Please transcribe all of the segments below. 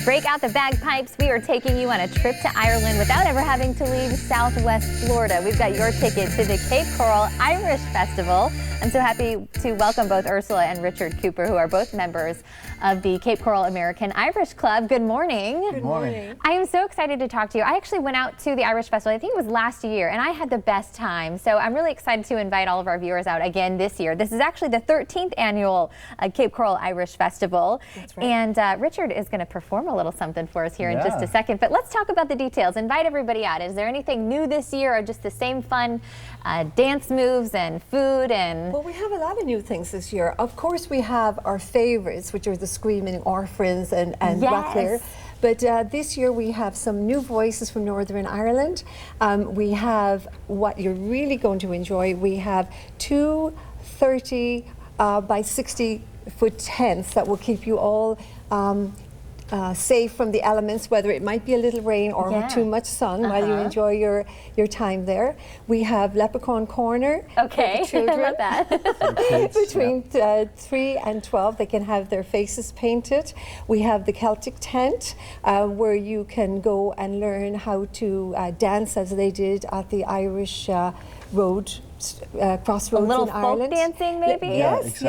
Break out the bagpipes. We are taking you on a trip to Ireland without ever having to leave Southwest Florida. We've got your ticket to the Cape Coral Irish Festival. I'm so happy to welcome both Ursula and Richard Cooper, who are both members of the Cape Coral American Irish Club. Good morning. Good morning. I am so excited to talk to you. I actually went out to the Irish Festival, I think it was last year, and I had the best time. So I'm really excited to invite all of our viewers out again this year. This is actually the 13th annual Cape Coral Irish Festival. That's right. And Richard is going to perform a little something for us here in just a second. But let's talk about the details. Invite everybody out. Is there anything new this year, or just the same fun dance moves and food? And Well, we have a lot of new things this year. Of course, we have our favorites, which are the Screaming Orphans and Ratcliffe. But this year we have some new voices from Northern Ireland. We have what you're really going to enjoy. We have two 30 by 60-foot tents that will keep you all safe from the elements, whether it might be a little rain or too much sun while you enjoy your time there. We have Leprechaun Corner for the children. I love that. Between 3 and 12, they can have their faces painted. We have the Celtic tent, where you can go and learn how to dance as they did at the Irish crossroads a little in Ireland. folk dancing, maybe? Yes.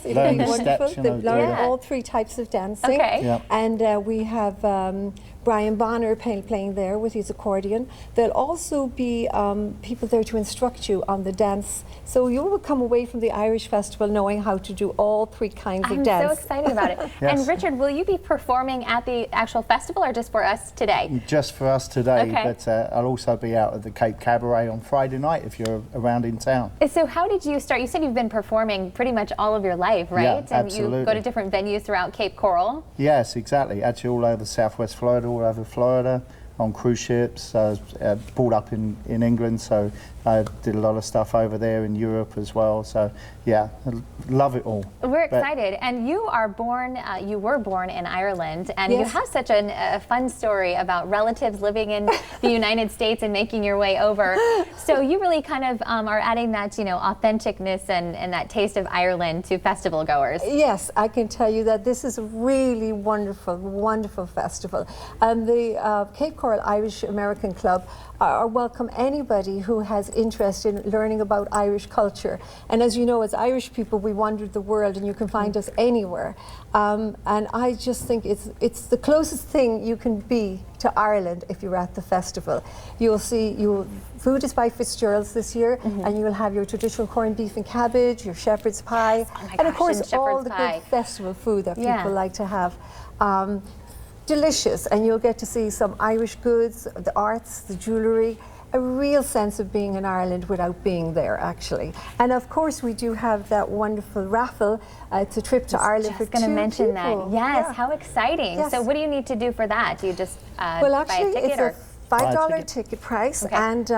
It'll be wonderful. They've learned all three types of dancing. And we have Brian Bonner playing there with his accordion. There'll also be people there to instruct you on the dance. So you will come away from the Irish Festival knowing how to do all three kinds of dance. I'm so excited about it. And Richard, will you be performing at the actual festival or just for us today? Just for us today, but I'll also be out at the Cape Cabaret on Friday night if you're around in town. So how did you start? You said you've been performing pretty much all of your life, right? Yeah, and absolutely. you go to different venues throughout Cape Coral? Yes, exactly. Actually all over Southwest Florida, all over Florida, on cruise ships. I was brought up in England, so I did a lot of stuff over there in Europe as well. So yeah, I love it all. We're excited. And you are born, you were born in Ireland, and you have such a fun story about relatives living in the United States and making your way over. So you really kind of are adding that, authenticness and that taste of Ireland to festival goers. Yes, I can tell you that this is a really wonderful, wonderful festival. And the Cape Coral Irish American Club are welcome anybody who has interest in learning about Irish culture. And as you know, as Irish people, we wander the world, and you can find us anywhere. And I just think it's the closest thing you can be to Ireland if you're at the festival. You'll see, food is by Fitzgerald's this year, and you will have your traditional corned beef and cabbage, your shepherd's pie, and of course all the good festival food that people like to have. Delicious, and you'll get to see some Irish goods, the arts, the jewellery, a real sense of being in Ireland without being there, actually. And of course, we do have that wonderful raffle. It's a trip to Ireland for 2 people. I was going to mention that. Yes, how exciting. Yes. So what do you need to do for that? Do you just well, actually, buy a ticket? It's a $5 ticket price, and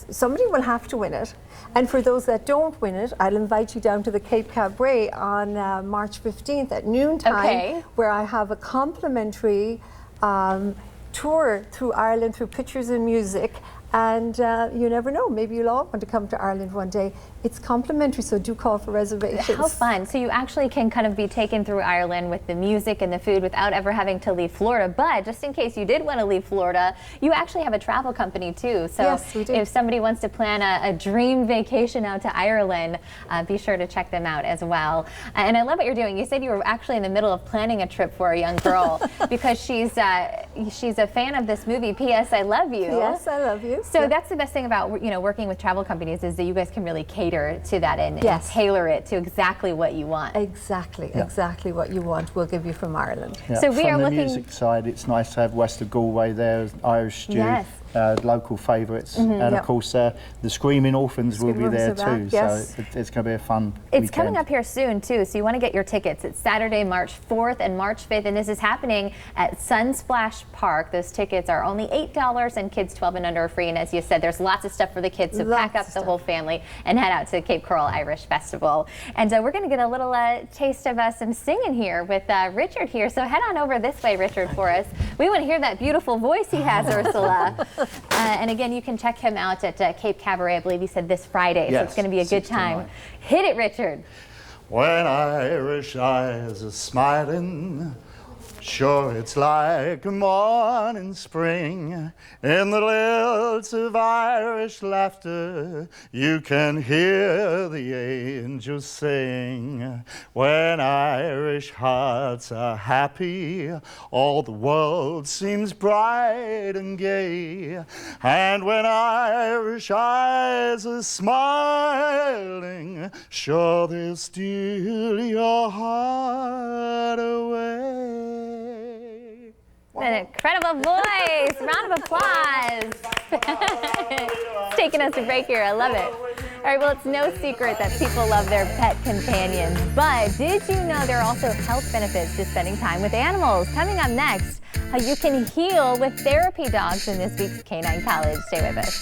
somebody will have to win it. And for those that don't win it, I'll invite you down to the Cape Cabaret on March 15th at noontime, where I have a complimentary tour through Ireland through pictures and music. And you never know, maybe you'll all want to come to Ireland one day. It's complimentary, so do call for reservations. How fun. So you actually can kind of be taken through Ireland with the music and the food without ever having to leave Florida. But just in case you did want to leave Florida, you actually have a travel company too. So yes, we do. If somebody wants to plan a dream vacation out to Ireland, be sure to check them out as well. And I love what you're doing. You said you were actually in the middle of planning a trip for a young girl because she's a fan of this movie, P.S. I Love You. Yes, I Love You. So that's the best thing about working with travel companies is that you guys can really cater to that and tailor it to exactly what you want. Exactly what you want. We'll give you from Ireland. Yeah. So we are looking. From the music side, it's nice to have West of Galway there, Irish stew. Local favourites, and of course the Screaming Orphans will be there too. So it's going to be a fun weekend. Coming up here soon too, so you want to get your tickets. It's Saturday, March 4th and March 5th, and this is happening at Sunsplash Park. Those tickets are only $8, and kids 12 and under are free. And as you said, there's lots of stuff for the kids, so pack up the whole family and head out to Cape Coral Irish Festival. And we're going to get a little taste of some singing here with Richard here. So head on over this way, Richard, for us. We want to hear that beautiful voice he has, Ursula. And again, you can check him out at Cape Cabaret. I believe he said this Friday, so it's going to be a good time. Hit it, Richard. When Irish eyes are smiling, Sure, it's like a morning spring in the lilt of Irish laughter. You can hear the angels sing. When Irish hearts are happy, all the world seems bright and gay. And when Irish eyes are smiling, sure they'll steal your heart away. An incredible voice. Round of applause. It's taking us a break here. I love it. All right, well, it's no secret that people love their pet companions, but did you know there are also health benefits to spending time with animals? Coming up next, how you can heal with therapy dogs in this week's Canine College. Stay with us.